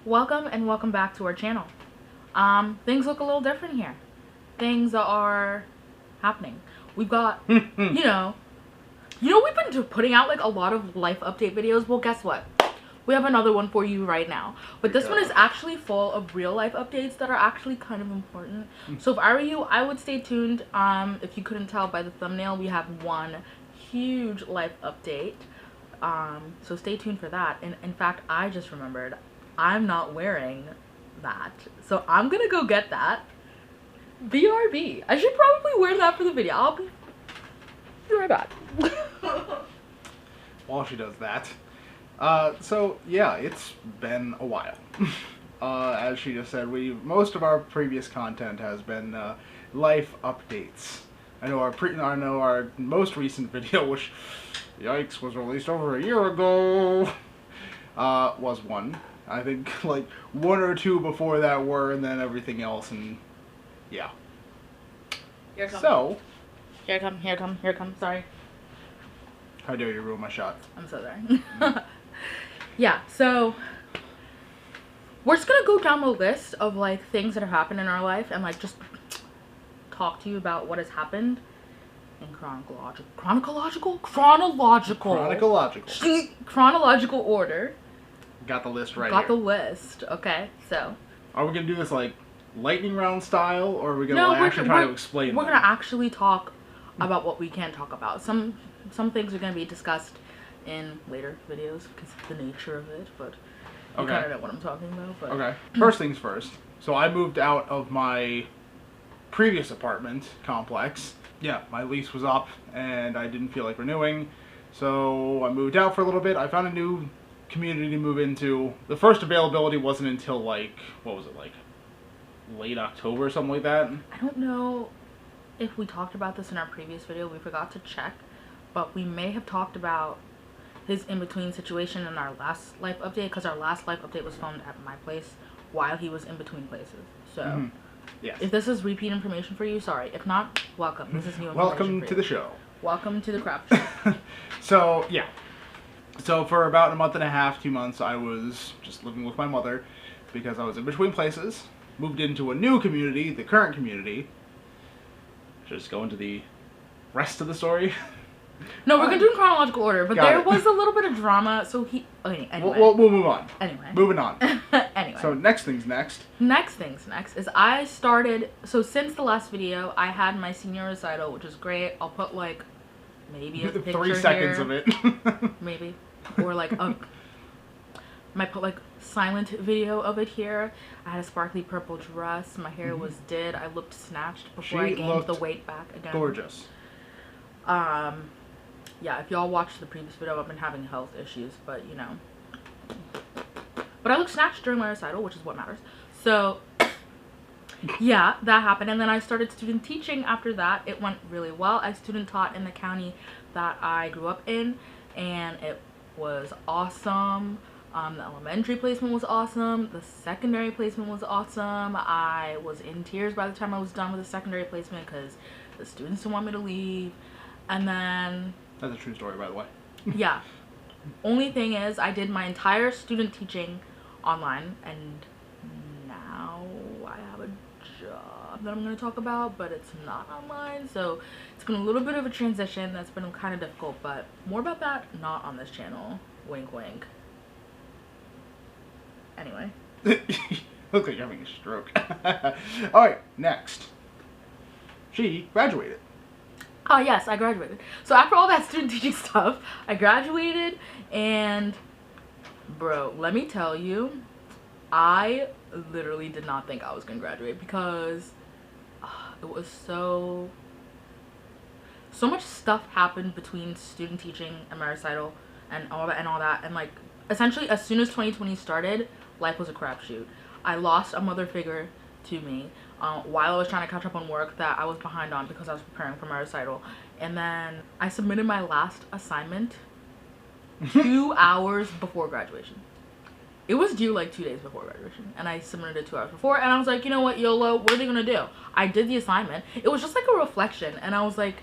Welcome and welcome back to our channel. Things look a little different here. Things are happening. We've got, we've been putting out like a lot of life update videos. Well, guess what? We have another one for you right now. But this one is actually full of real life updates that are actually kind of important. So if I were you, I would stay tuned. If you couldn't tell by the thumbnail, we have one huge life update. So stay tuned for that. And in fact, I just remembered I'm not wearing that. So I'm gonna go get that. BRB. I should probably wear that for the video. I'll be right back. While she does that. So yeah, it's been a while. As she just said, most of our previous content has been life updates. I know our most recent video, which yikes was released over a year ago, was one. I think like one or two before that were, and then everything else, and yeah. Here it comes. So Here it comes. Sorry. How dare you ruin my shot? I'm so sorry. Yeah, so we're just gonna go down the list of like things that have happened in our life and like just talk to you about what has happened in chronological order. Got the list right Got here. the list. Okay, so Are we gonna do this like lightning round style, or are we gonna actually try to explain? We're gonna actually talk about what we can talk about. Some things are gonna be discussed in later videos because of the nature of it, but you kind of know what I'm talking about. But. Okay. First things first. So I moved out of my previous apartment complex. Yeah, my lease was up and I didn't feel like renewing, so I moved out for a little bit. I found a new community to move into. The first availability wasn't until like, what was it, like late October or something like that? I don't know if we talked about this in our previous video. We forgot to check, but we may have talked about his in-between situation in our last life update, because our last life update was filmed at my place while he was in between places. So yes. If this is repeat information for you, sorry. If not, welcome. This is new information. Welcome to the show. Welcome to the craft show. So yeah. So for about a month and a half, 2 months, I was just living with my mother because I was in between places. Moved into a new community, the current community. Should I just go into the rest of the story? No, we're gonna do in chronological order, but there was a little bit of drama, so okay, anyway. We'll move on. Anyway. Moving on. Anyway. So next things next. Next things next is I started, so since the last video, I had my senior recital, which is great. I'll put like maybe a picture 3 seconds here. of it. Maybe. Or like might put like silent video of it here. I had a sparkly purple dress. My hair was did. I looked snatched before I gained the weight back again. Gorgeous. Yeah, if y'all watched the previous video, I've been having health issues, but you know. But I looked snatched during my recital, which is what matters. So, yeah, that happened. And then I started student teaching after that. It went really well. I student taught in the county that I grew up in, and it was awesome. The elementary placement was awesome. The secondary placement was awesome. I was in tears by the time I was done with the secondary placement because the students didn't want me to leave. And then... That's a true story, by the way. Yeah. Only thing is, I did my entire student teaching online, and now I have a job that I'm going to talk about, but it's not online, so it's been a little bit of a transition that's been kind of difficult, but more about that not on this channel. Wink, wink. Anyway. Look like you're having a stroke. Alright, next. She graduated. Oh yes, I graduated. So after all that student teaching stuff, I graduated, and bro, let me tell you, I literally did not think I was gonna graduate because it was so much stuff happened between student teaching and my recital and all that, and like essentially as soon as 2020 started, life was a crapshoot. I lost a mother figure to me while I was trying to catch up on work that I was behind on because I was preparing for my recital. And then I submitted my last assignment 2 hours before graduation. It was due like 2 days before graduation, and I submitted it 2 hours before, and I was like, you know what, YOLO, what are they gonna do? I did the assignment. It was just like a reflection, and I was like,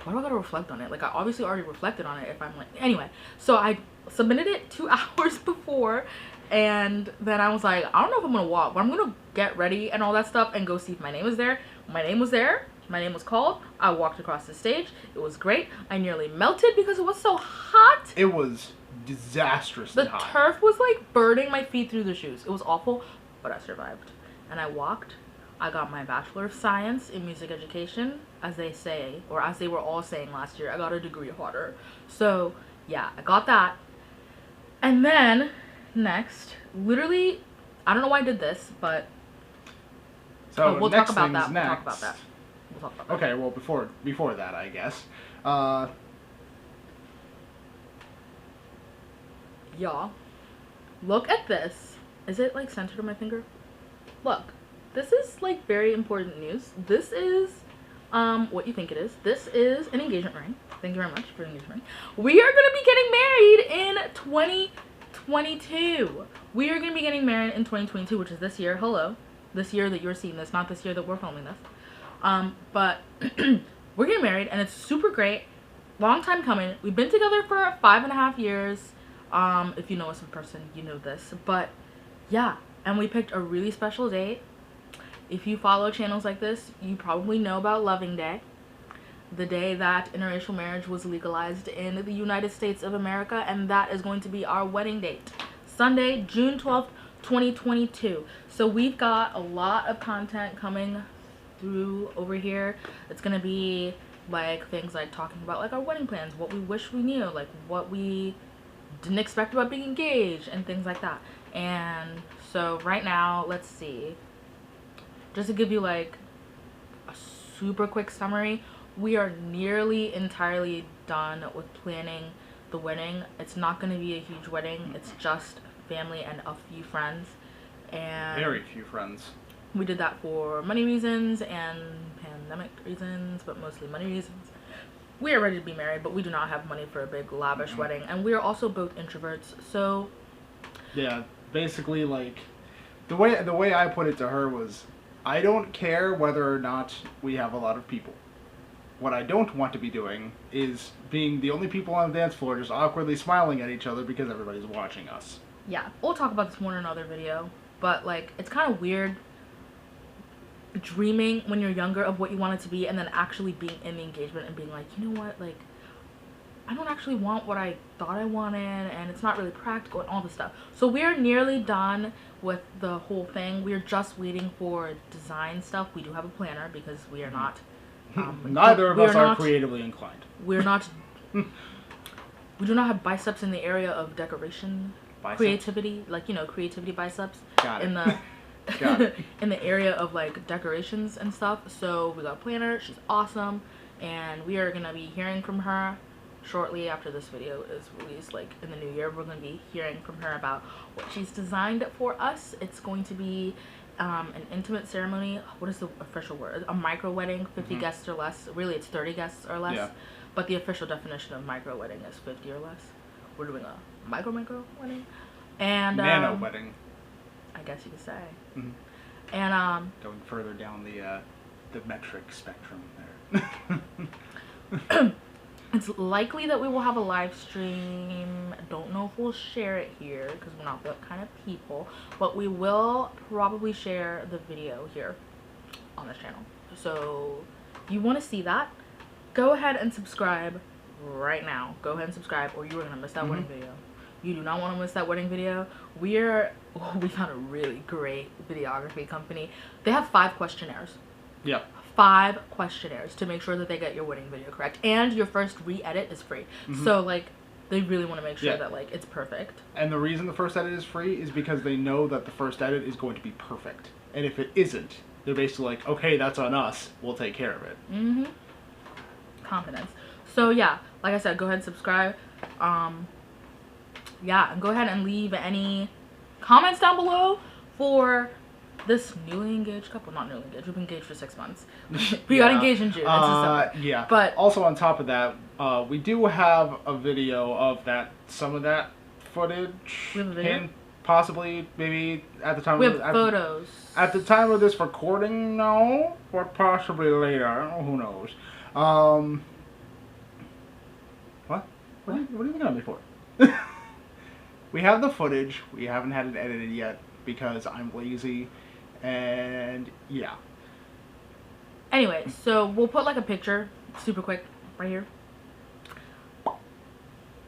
why do I gotta reflect on it? Like, I obviously already reflected on it if I'm like, anyway. So I submitted it 2 hours before, And then I was like, I don't know if I'm gonna walk, but I'm gonna get ready and all that stuff and go see if my name is there. My name was there. My name was called. I walked across the stage. It was great. I nearly melted because it was so hot. It was disastrously hot. The turf was like burning my feet through the shoes. It was awful, but I survived. And I walked. I got my Bachelor of Science in Music Education, as they say, or as they were all saying last year. I got a degree harder. So, yeah, I got that. And then, next, literally, I don't know why I did this, but so we'll next talk about thing's that. next. We'll talk about that. We'll talk about that. Okay, well, before that, I guess. Y'all, look at this. Is it, like, centered on my finger? Look. This is, like, very important news. This is, what you think it is. This is an engagement ring. Thank you very much for the engagement ring. We are going to be getting married in 2022. We are going to be getting married in 2022, which is this year. Hello. This year that you're seeing this, not this year that we're filming this. But we're getting married, and it's super great. Long time coming. We've been together for 5.5 years. If you know us in person, you know this. But, yeah. And we picked a really special date. If you follow channels like this, you probably know about Loving Day, the day that interracial marriage was legalized in the United States of America, and that is going to be our wedding date, Sunday, June 12th, 2022. So we've got a lot of content coming through over here. It's going to be like things like talking about like our wedding plans, what we wish we knew, like what we didn't expect about being engaged, and things like that. And so right now, let's see. Just to give you like a super quick summary, we are nearly entirely done with planning the wedding. It's not going to be a huge wedding. It's just family and a few friends. And very few friends. We did that for money reasons and pandemic reasons, but mostly money reasons. We are ready to be married, but we do not have money for a big lavish wedding. And we are also both introverts, so yeah, basically like the way I put it to her was, I don't care whether or not we have a lot of people. What I don't want to be doing is being the only people on the dance floor just awkwardly smiling at each other because everybody's watching us. Yeah, we'll talk about this more in another video, but like it's kind of weird dreaming when you're younger of what you want it to be and then actually being in the engagement and being like, you know what, like I don't actually want what I thought I wanted, and it's not really practical and all this stuff. So we're nearly done with the whole thing. We're just waiting for design stuff. We do have a planner because we are not neither of us are creatively inclined. We're not we do not have biceps in the area of decoration. Biceps? Creativity, like, you know, creativity biceps. Got it. In the Got it. in the area of like decorations and stuff. So we got a planner. She's awesome, and we are gonna be hearing from her shortly after this video is released, like in the new year. We're going to be hearing from her about what she's designed for us. It's going to be an intimate ceremony. What is the official word? A micro wedding, 50 guests or less. Really, it's 30 guests or less. Yeah. But the official definition of micro wedding is 50 or less. We're doing a micro wedding. And nano wedding, I guess you could say. And going further down the metric spectrum there. It's likely that we will have a live stream. I don't know if we'll share it here because we're not that kind of people, but we will probably share the video here on this channel. So if you want to see that, go ahead and subscribe right now. Go ahead and subscribe, or you are gonna miss that wedding video. You do not want to miss that wedding video. We found a really great videography company. They have 5 questionnaires. Yep. 5 questionnaires to make sure that they get your wedding video correct, and your first re-edit is free. So like they really want to make sure that like it's perfect. And the reason the first edit is free is because they know that the first edit is going to be perfect, and if it isn't, they're basically like, okay, that's on us, we'll take care of it. Confidence. So yeah, like I said, go ahead and subscribe. Yeah, and go ahead and leave any comments down below for this newly engaged couple. Not newly engaged, we've been engaged for 6 months. We got engaged in June. Yeah. But also on top of that, we do have a video of some of that footage. We have a video? And possibly, maybe at the time. We have photos. At the time of this recording, no, but possibly later. Who knows? What? What are you looking at me for? We have the footage. We haven't had it edited yet because I'm lazy, and yeah. Anyway, so we'll put like a picture, super quick, right here.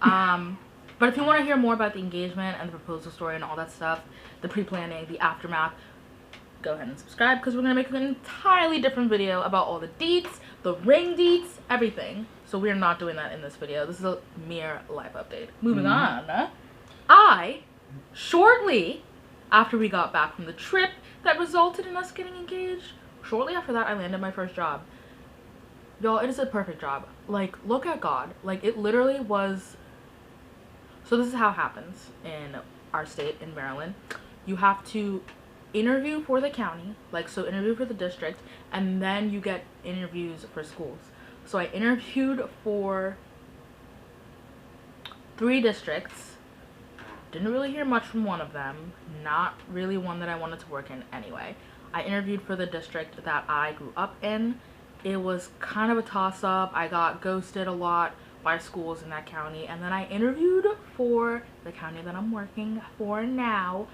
But if you want to hear more about the engagement and the proposal story and all that stuff, the pre-planning, the aftermath, go ahead and subscribe, because we're going to make an entirely different video about all the deets, the ring deets, everything. So we're not doing that in this video. This is a mere life update. Moving on. Shortly after we got back from the trip that resulted in us getting engaged, shortly after that I landed my first job. Y'all, it is a perfect job. Like, look at God. Like, it literally was... So this is how it happens in our state, in Maryland. You have to interview for the county, like, so interview for the district, and then you get interviews for schools. So I interviewed for 3 districts. Didn't really hear much from one of them. Not really one that I wanted to work in anyway. I interviewed for the district that I grew up in. It was kind of a toss-up. I got ghosted a lot by schools in that county, and then I interviewed for the county that I'm working for now.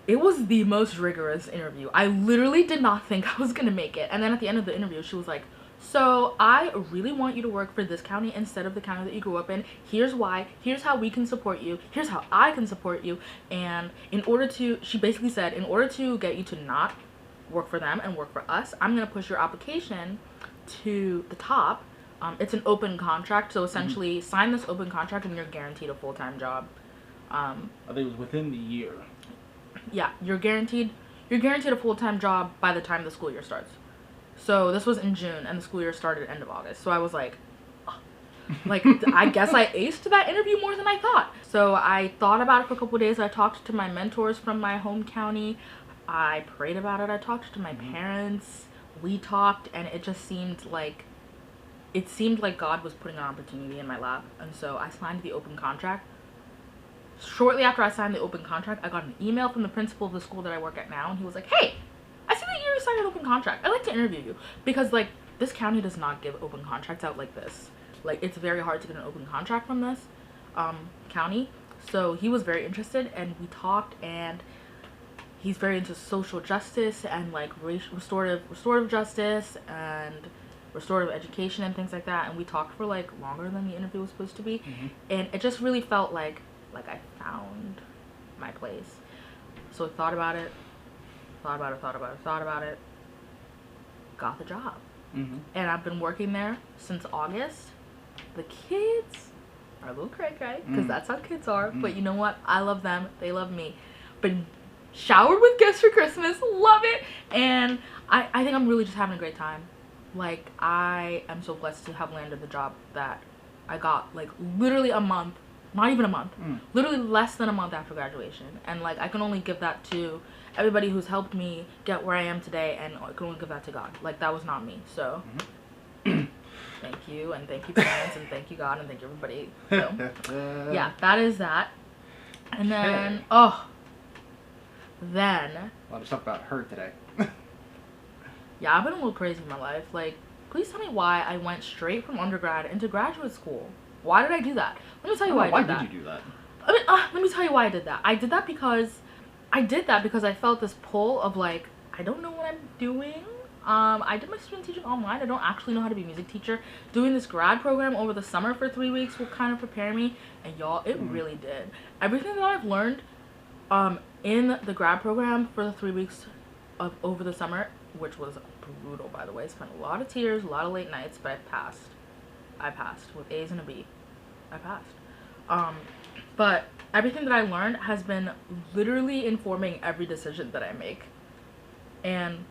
It was the most rigorous interview. I literally did not think I was gonna make it, and then at the end of the interview she was like, so I really want you to work for this county instead of the county that you grew up in. Here's why. Here's how we can support you. Here's how I can support you. And in order to, she basically said, in order to get you to not work for them and work for us, I'm gonna push your application to the top. It's an open contract, so essentially sign this open contract and you're guaranteed a full-time job. I think it was within the year. Yeah, you're guaranteed a full-time job by the time the school year starts. So this was in June and the school year started end of August. So I was like, oh. Like, I guess I aced that interview more than I thought. So I thought about it for a couple of days. I talked to my mentors from my home county. I prayed about it. I talked to my parents. We talked, and it just seemed like God was putting an opportunity in my lap. And so I signed the open contract. Shortly after I signed the open contract, I got an email from the principal of the school that I work at now, and he was like, hey, I see that you signed an open contract. I'd like to interview you. Because, like, this county does not give open contracts out like this. Like, it's very hard to get an open contract from this county. So he was very interested, and we talked, and he's very into social justice and, like, restorative justice and restorative education and things like that. And we talked for, like, longer than the interview was supposed to be. And it just really felt like I found my place. So I thought about it, got the job. And I've been working there since August. The kids are a little cray-cray, because that's how kids are. But you know what? I love them. They love me. Been showered with gifts for Christmas. Love it. And I think I'm really just having a great time. Like, I am so blessed to have landed the job that I got, like, literally a month. Not even a month. Literally less than a month after graduation. And, like, I can only give that to everybody who's helped me get where I am today, and I can only give that to God. Like, that was not me. So, thank you, and thank you, parents, and thank you, God, and thank you, everybody. So, yeah, that is that. And then, a lot of stuff about her today. Yeah, I've been a little crazy in my life. Like, please tell me why I went straight from undergrad into graduate school. Why did I do that? Let me tell you why I did that. Why did you do that? Let me tell you why I did that. I did that because I felt this pull of, like, I don't know what I'm doing. I did my student teaching online. I don't actually know how to be a music teacher. Doing this grad program over the summer for 3 weeks will kind of prepare me. And y'all, it really did. Everything that I've learned in the grad program for the 3 weeks of over the summer, which was brutal, by the way. I spent a lot of tears, a lot of late nights, but I passed with A's and a B. I passed. But everything that I learned has been literally informing every decision that I make. And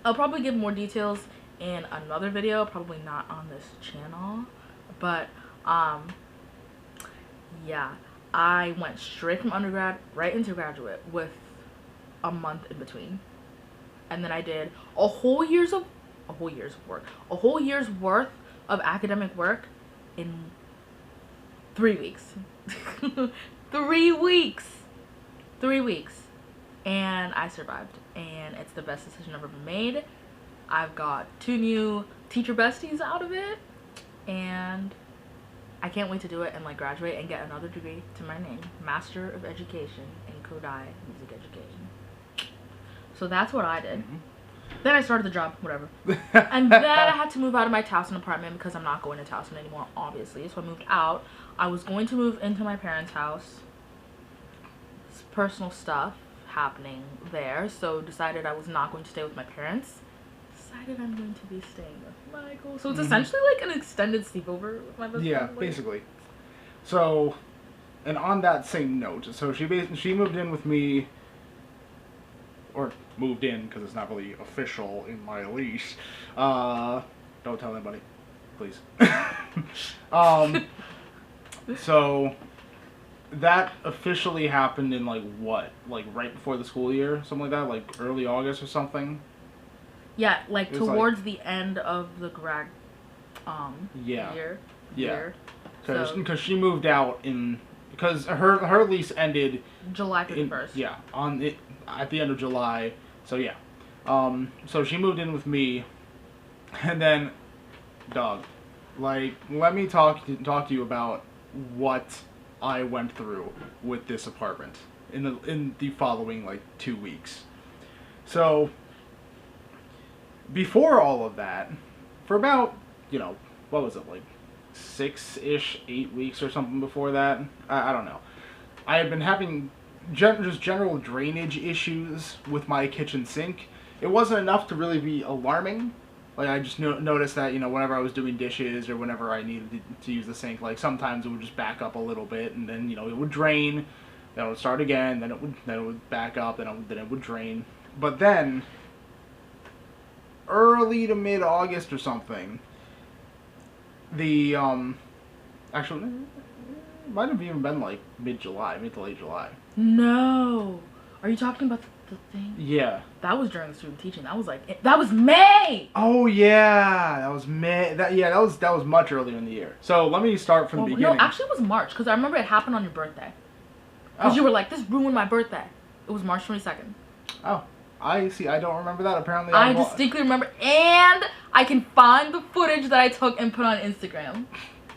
I'll probably give more details in another video, probably not on this channel. But yeah, I went straight from undergrad right into graduate with a month in between. And then I did a whole year's worth of academic work in 3 weeks. 3 weeks. 3 weeks. And I survived. And it's the best decision I've ever made. I've got 2 new teacher besties out of it. And I can't wait to do it and like graduate and get another degree to my name, Master of Education in Kodai Music Education. So that's what I did. Then I started the job, whatever. And then I had to move out of my Towson apartment because I'm not going to Towson anymore, obviously. So I moved out. I was going to move into my parents' house. Personal stuff happening there, so decided I was not going to stay with my parents. Decided I'm going to be staying with Michael. So it's essentially like an extended sleepover with my best friend. Yeah, basically. So, and on that same note, so she moved in with me, or moved in because it's not really official in my lease. Don't tell anybody, please. So that officially happened in like what? Like right before the school year, something like that, like early August or something. Yeah, like towards the end of the grad year. Yeah. Because she moved out because her lease ended July 31st. Yeah, at the end of July. So yeah. So she moved in with me, and then, dog, like, let me talk to you about what I went through with this apartment in the following like 2 weeks. So before all of that, for about, what was it, like 6-ish, 8 weeks or something before that, I don't know, I had been having just general drainage issues with my kitchen sink. It wasn't enough to really be alarming. Like, I just noticed that, whenever I was doing dishes or whenever I needed to use the sink, like, sometimes it would just back up a little bit, and then, it would drain, then it would start again, then it would back up, then it would drain. But then, early to mid-August or something, actually, it might have even been, like, mid to late July. No! Are you talking about the thing? Yeah. That was during the student teaching. That was May! Oh, yeah! That was May. That was much earlier in the year. So, let me start from the beginning. No, actually it was March, because I remember it happened on your birthday. Because you were like, this ruined my birthday. It was March 22nd. Oh. I see. I don't remember that. Apparently, I distinctly remember, and I can find the footage that I took and put on Instagram,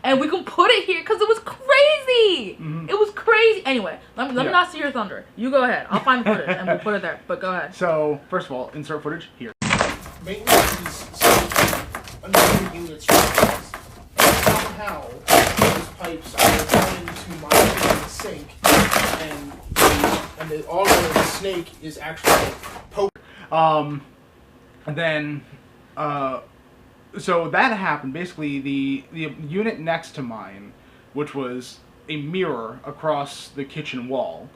and we can put it here because it was crazy. Mm-hmm. It was crazy. Anyway, let me not steal your thunder. You go ahead. I'll find the footage and we'll put it there. But go ahead. So first of all, insert footage here. Maintenance is simply another unit's problems. And somehow those pipes are going into my kitchen sink, and the auger of the snake is actually poking. And then, so that happened. Basically, the unit next to mine, which was a mirror across the kitchen wall,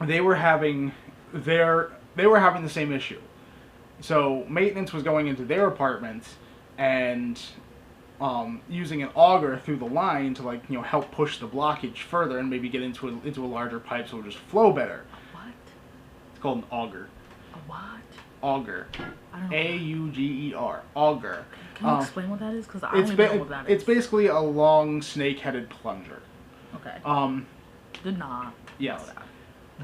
they were having the same issue. So maintenance was going into their apartment and using an auger through the line to help push the blockage further and maybe get into a larger pipe so it would just flow better. What? It's called an auger. A what? Auger. I don't know. A-U-G-E-R. Auger. Can you explain what that is? Because I don't even know what that is. It's basically a long snake-headed plunger. Okay. Did not yes. know that.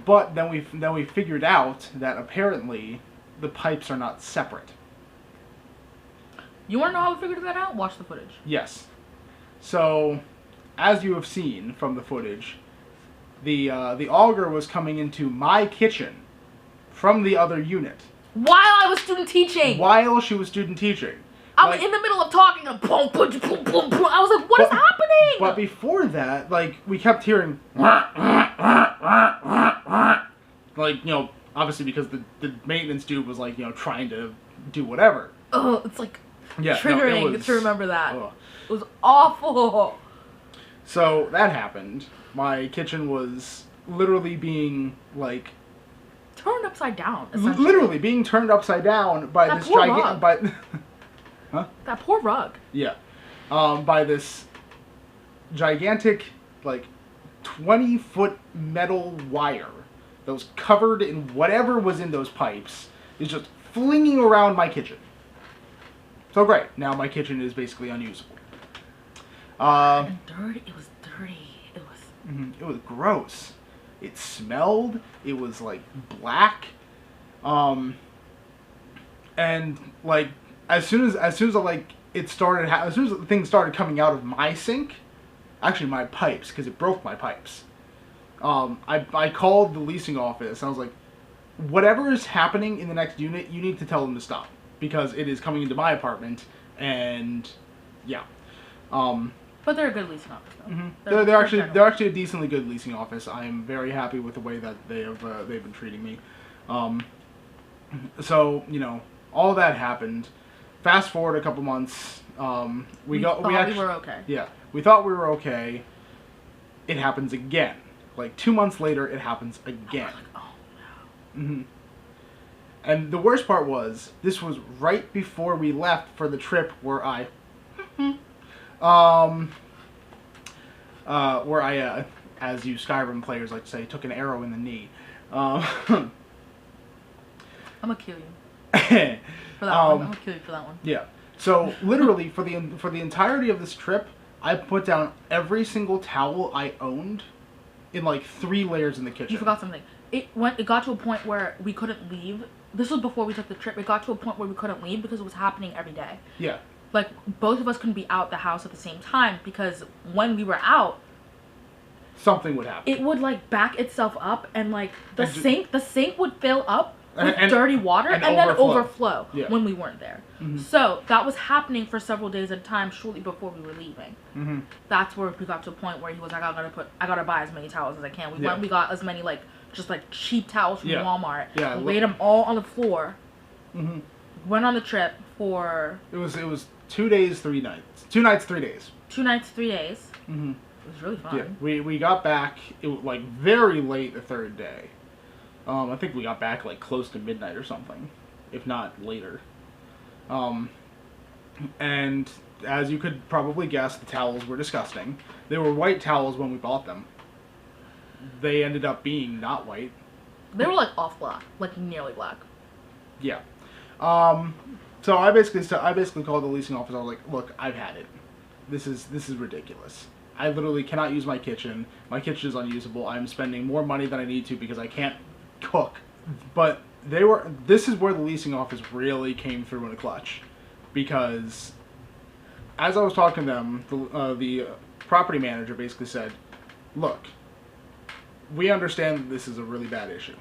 But then we figured out that apparently the pipes are not separate. You want to know how we figured that out? Watch the footage. Yes. So, as you have seen from the footage, the auger was coming into my kitchen from the other unit. While I was student teaching! While she was student teaching. I was in the middle of talking and boom, boom, boom, boom, boom. I was like, what is happening? But before that, we kept hearing obviously because the maintenance dude was trying to do whatever. Oh, it's triggering to remember that. Ugh. It was awful. So that happened. My kitchen was literally being turned upside down. Essentially. Literally being turned upside down by that this poor gigantic. rug. Huh? That poor rug. Yeah. By this gigantic 20-foot metal wire that was covered in whatever was in those pipes is just flinging around my kitchen. So great. Now my kitchen is basically unusable. And dirty. It was dirty. It was gross. It smelled. It was black. And as soon as it started, as soon as things started coming out of my sink, actually my pipes, because it broke my pipes. I called the leasing office. I was like, whatever is happening in the next unit, you need to tell them to stop, because it is coming into my apartment, and yeah. But they're a good leasing office, though. Mm-hmm. They're actually a decently good leasing office. I am very happy with the way that they've been treating me. So all that happened. Fast forward a couple months. We were okay. Yeah, we thought we were okay. It happens again. Like 2 months later, it happens again. Oh no. Mm-hmm. And the worst part was, this was right before we left for the trip where I as you Skyrim players like to say, took an arrow in the knee. I'm gonna kill you for that one. I'm gonna kill you for that one. Yeah. So literally for the entirety of this trip, I put down every single towel I owned in like 3 layers in the kitchen. You forgot something. It got to a point where we couldn't leave. This was before we took the trip. It got to a point where we couldn't leave because it was happening every day. Yeah. Like, both of us couldn't be out the house at the same time, because when we were out, something would happen. It would like back itself up, and like the sink would fill up with dirty water and then overflow when we weren't there. Mm-hmm. So that was happening for several days at a time, shortly before we were leaving. Mm-hmm. That's where we got to a point where he was like, I gotta buy as many towels as I can. We got as many just cheap towels from Walmart. Yeah, laid them all on the floor. Mm-hmm. Went on the trip for it was 2 days, 3 nights. 2 nights, 3 days. 2 nights, 3 days. Mm-hmm. It was really fun. Yeah, we got back. It was like very late the 3rd day. I think we got back like close to midnight or something, if not later. And as you could probably guess, the towels were disgusting. They were white towels when we bought them. They ended up being not white. They were like off black, like nearly black. Yeah. So I basically called the leasing office. I was like, look, I've had it. This is ridiculous. I literally cannot use my kitchen. My kitchen is unusable. I'm spending more money than I need to because I can't cook. But this is where the leasing office really came through in a clutch, because as I was talking to them, the property manager basically said, look, we understand that this is a really bad issue.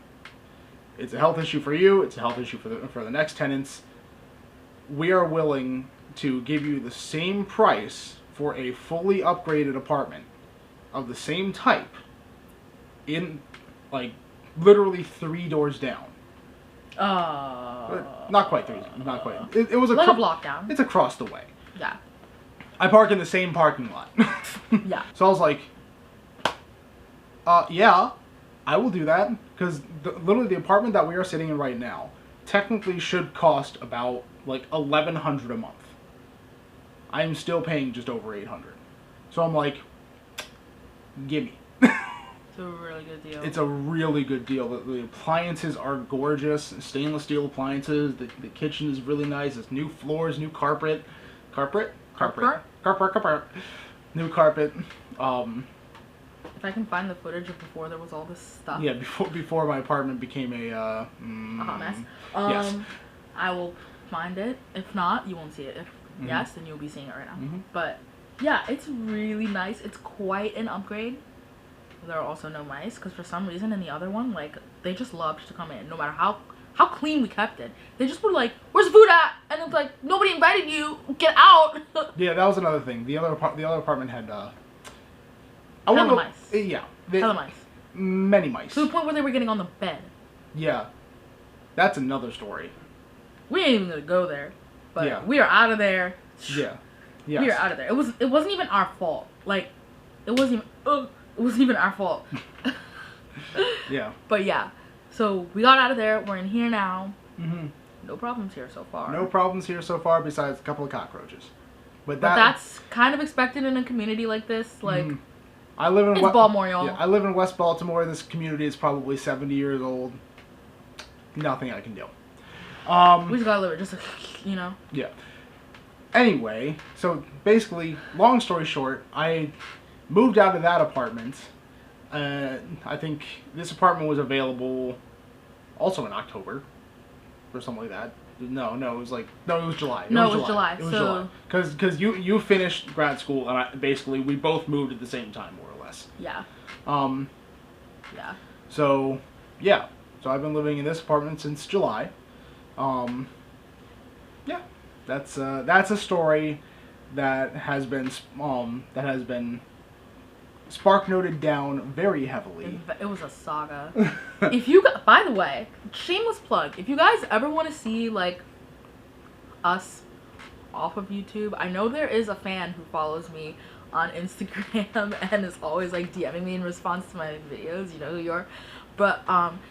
It's a health issue for you. It's a health issue for the next tenants. We are willing to give you the same price for a fully upgraded apartment of the same type in, like, literally 3 doors down. Not quite 3. Not quite. It was a block down. It's across the way. Yeah. I park in the same parking lot. Yeah. So I was like, yeah, I will do that, because literally the apartment that we are sitting in right now technically should cost about like $1,100 a month. I'm still paying just over $800. So I'm like, gimme. It's a really good deal. It's a really good deal. The appliances are gorgeous, stainless steel appliances. The kitchen is really nice. It's new floors, new carpet. Carpet. New carpet. If I can find the footage of before there was all this stuff. Yeah, before my apartment became a hot mess. Yes. I will find it. If not, you won't see it. If yes, then you'll be seeing it right now. Mm-hmm. But yeah, it's really nice. It's quite an upgrade. There are also no mice, because for some reason in the other one, like, they just loved to come in, no matter how clean we kept it. They just were like, "Where's the food at?" And it's like, "Nobody invited you. Get out." Yeah, that was another thing. The other apartment had hella mice. Yeah, Hella mice. Many mice. To the point where they were getting on the bed. Yeah, that's another story. We ain't even gonna go there, but yeah. We are out of there. Yeah, yes. We are out of there. It wasn't even our fault. Like, it wasn't even our fault. Yeah. But yeah, so we got out of there. We're in here now. Mm-hmm. No problems here so far. No problems here so far, besides a couple of cockroaches. But that's kind of expected in a community like this. Like, I live in Baltimore, y'all. Yeah, I live in West Baltimore. This community is probably 70 years old. Nothing I can do. We just gotta live it, just Yeah. Anyway, so basically, long story short, I moved out of that apartment. I think this apartment was available also in October, or something like that. No, it was July. No, it was July. It was So July. Because you finished grad school, and basically we both moved at the same time, more or less. yeah. Yeah. So, yeah. So I've been living in this apartment since July. Yeah. That's a story that has been spark noted down very heavily. It was a saga. By the way, shameless plug. If you guys ever want to see like us off of YouTube, I know there is a fan who follows me on Instagram and is always like DMing me in response to my videos. You know who you are. But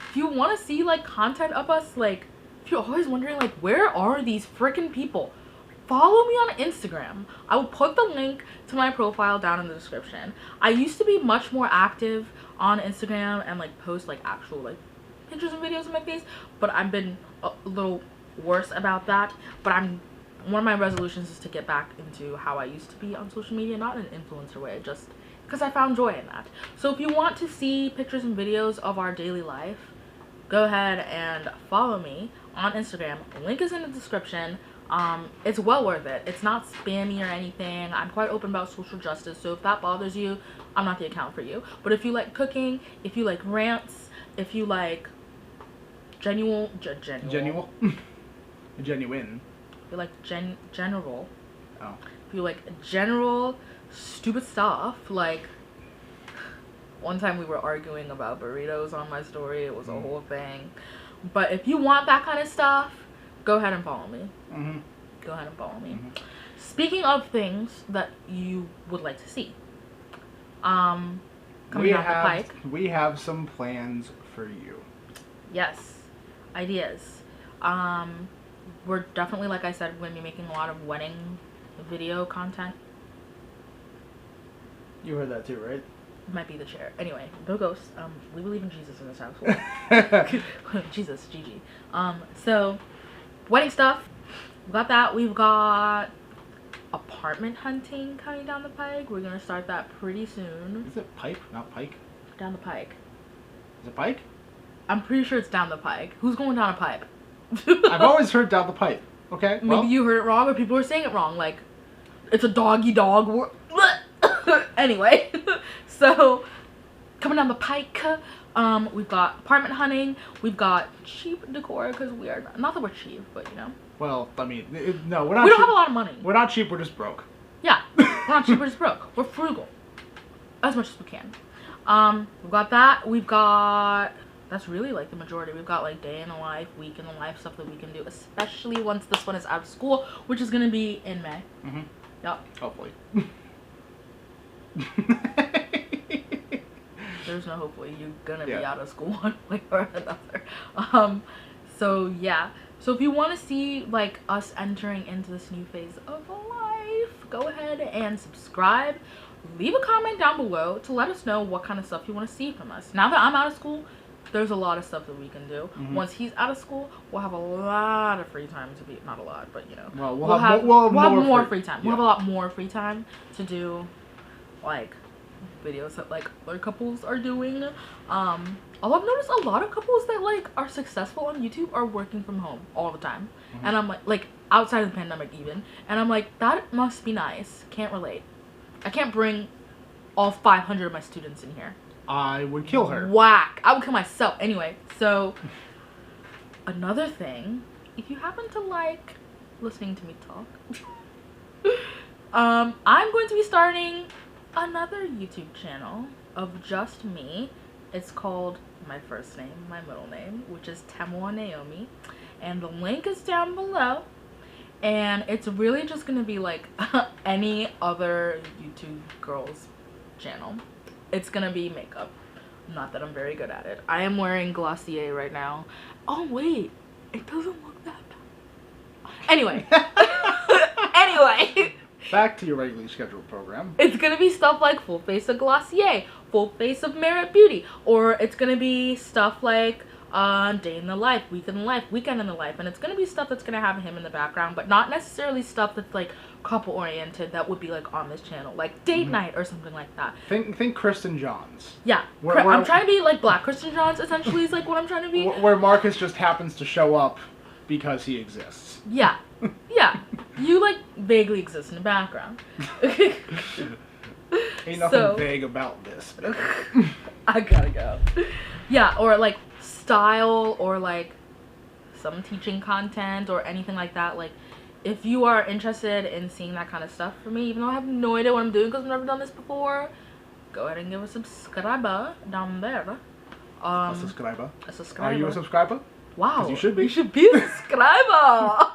if you want to see like content of us, like if you're always wondering like where are these freaking people, follow me on Instagram. I will put the link to my profile down in the description. I used to be much more active on Instagram and like post like actual like pictures and videos of my face, but I've been a little worse about that. But one of my resolutions is to get back into how I used to be on social media, not in an influencer way, just because I found joy in that. So if you want to see pictures and videos of our daily life, go ahead and follow me on Instagram. Link is in the description. It's well worth it. It's not spammy or anything. I'm quite open about social justice, so if that bothers you, I'm not the account for you. But if you like cooking, if you like rants, if you like genuine Genuine. if you like general, Oh. if you like general stupid stuff, like one time we were arguing about burritos on my story. It was a whole thing. But if you want that kind of stuff, go ahead and follow me. Mm-hmm. Go ahead and follow me. Mm-hmm. Speaking of things that you would like to see, coming down the pike. We have some plans for you. Yes, ideas. We're definitely, like I said, going to be making a lot of wedding video content. You heard that too, right? Might be the chair. Anyway, no ghosts. We believe in Jesus in this house. Jesus, GG. So wedding stuff. We got that. We've got apartment hunting coming down the pike. We're gonna start that pretty soon. Is it pipe, not pike? Down the pike. Is it pike? I'm pretty sure it's down the pike. Who's going down a pipe? I've always heard down the pipe. Okay. Maybe you heard it wrong, or people are saying it wrong. Like, it's a doggy dog. Anyway, so coming down the pike, we've got apartment hunting. We've got cheap decor because we are not that we're cheap, but you know. Well, I mean, no, we're not. We don't have a lot of money. We're not cheap. We're just broke. Yeah, we're not cheap. We're just broke. We're frugal, as much as we can. We've got that. We've got. That's really like the majority. We've got like day in the life, week in the life stuff that we can do, especially once this one is out of school, which is gonna be in May. Mm-hmm. Yep. Hopefully. There's no hopefully. You're gonna be Yeah. out of school one way or another. So yeah. So if you want to see like us entering into this new phase of life, go ahead and subscribe. Leave a comment down below to let us know what kind of stuff you want to see from us. Now that I'm out of school, there's a lot of stuff that we can do. Mm-hmm. Once he's out of school, we'll have a lot of free time to be, not a lot, but you know. Well, we'll have more free time. Yeah. We'll have a lot more free time to do like videos that like other couples are doing. Although I've noticed a lot of couples that like are successful on YouTube are working from home all the time. Mm-hmm. And I'm like outside of the pandemic even. And I'm like, that must be nice. Can't relate. I can't bring all 500 of my students in here. I would kill her. Whack. I would kill myself. Anyway, so another thing, if you happen to like listening to me talk, I'm going to be starting another YouTube channel of just me. It's called my first name, my middle name, which is Temoa Naomi, and the link is down below. And it's really just gonna be like any other YouTube girl's channel. It's gonna be makeup. Not that I'm very good at it. I am wearing Glossier right now. Oh wait, it doesn't look that bad. Anyway. Anyway. Back to your regularly scheduled program. It's gonna be stuff like full face of Glossier, full face of Merit Beauty, or it's gonna be stuff like day in the life, week in the life, weekend in the life, and it's gonna be stuff that's gonna have him in the background, but not necessarily stuff that's like couple oriented that would be like on this channel, like date night or something like that. Think Kristen Johns. Yeah, I'm trying to be like Black Kristen Johns. Essentially, is like what I'm trying to be. Where Marcus just happens to show up because he exists. Yeah. Yeah. You, like, vaguely exist in the background. Ain't nothing So- vague about this. Baby. I gotta go. Yeah, or, like, style, or, like, some teaching content, or anything like that. Like, if you are interested in seeing that kind of stuff for me, even though I have no idea what I'm doing because I've never done this before, go ahead and give a subscriber down there. A subscriber. A subscriber. Are you a subscriber? Wow. 'Cause you should be. You should be a subscriber.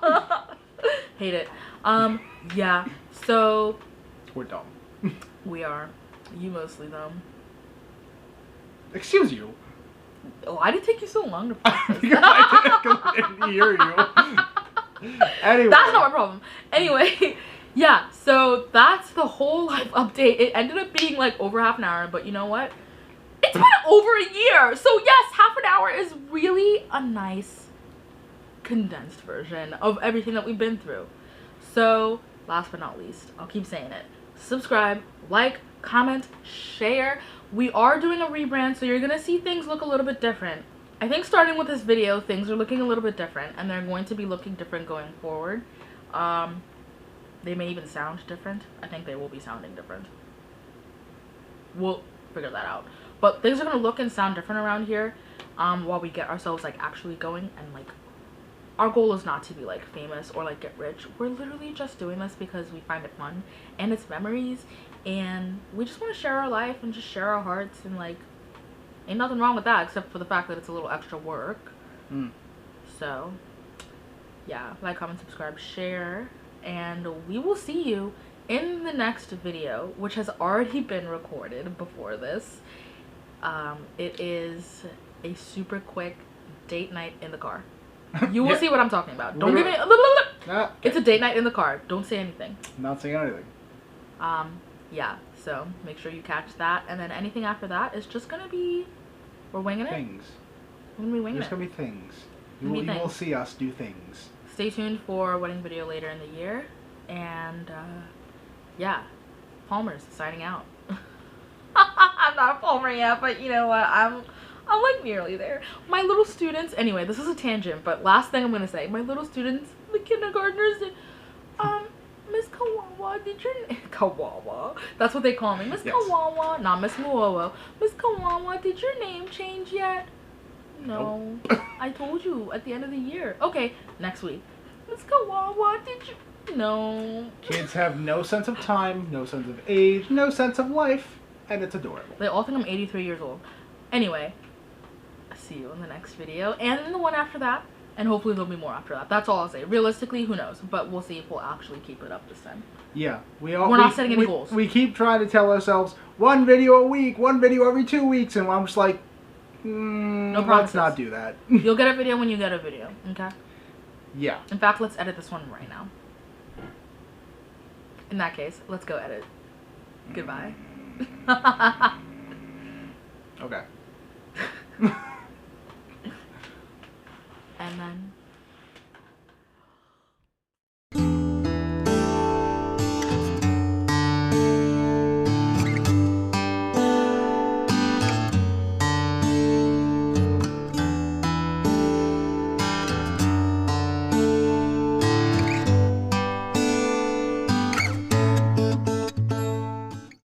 Hate it. Yeah. So We're dumb. we are. You mostly though. Excuse you. Why did it take you so long to Because I didn't hear you. Anyway. That's not my problem. Anyway, yeah, so that's the whole life update. It ended up being like over half an hour, but you know what? It's been over a year. So yes, half an hour is really a nice condensed version of everything that we've been through. So last but not least, I'll keep saying it. Subscribe, like, comment, share. We are doing a rebrand, so you're gonna see things look a little bit different. I think starting with this video, things are looking a little bit different, and they're going to be looking different going forward. They may even sound different. I think they will be sounding different. We'll figure that out. But things are gonna look and sound different around here while we get ourselves like actually going, and like our goal is not to be like famous or like get rich. We're literally just doing this because we find it fun and it's memories, and we just want to share our life and just share our hearts, and like ain't nothing wrong with that except for the fact that it's a little extra work. So yeah, like, comment, subscribe, share, and we will see you in the next video, which has already been recorded before this. It is a super quick date night in the car. You will Yeah. see what I'm talking about. Don't Literally. give me Ah, It's a date night in the car. Don't say anything. not saying anything. Yeah, so make sure you catch that, and then anything after that is just gonna be, we're winging it. Things. We're gonna be winging There's it. gonna be things. Gonna be You will things. see us do things. Stay tuned for a wedding video later in the year, and yeah, Palmer's signing out. I'm not a Palmer yet, but you know what, I'm like nearly there. My little students, anyway, this is a tangent, but last thing I'm gonna say, my little students, the kindergartners, Miss Kawawa, did your Kawawa? That's what they call me, Miss Yes. Kawawa, not Miss Muowo. Miss Kawawa, did your name change yet? No, I told you at the end of the year. Okay, next week. Miss Kawawa, did you? No. Kids have no sense of time, no sense of age, no sense of life, and it's adorable. They all think I'm 83 years old. Anyway, see you in the next video, and in the one after that, and hopefully there'll be more after that. That's all I'll say. Realistically, who knows? But we'll see if we'll actually keep it up this time. Yeah, We're not setting any goals. We keep trying to tell ourselves one video a week, one video every 2 weeks, and I'm just like, No let's promises. not do that. You'll get a video when you get a video, okay? Yeah. In fact, let's edit this one right now. In that case, let's go edit. Goodbye. Okay. And then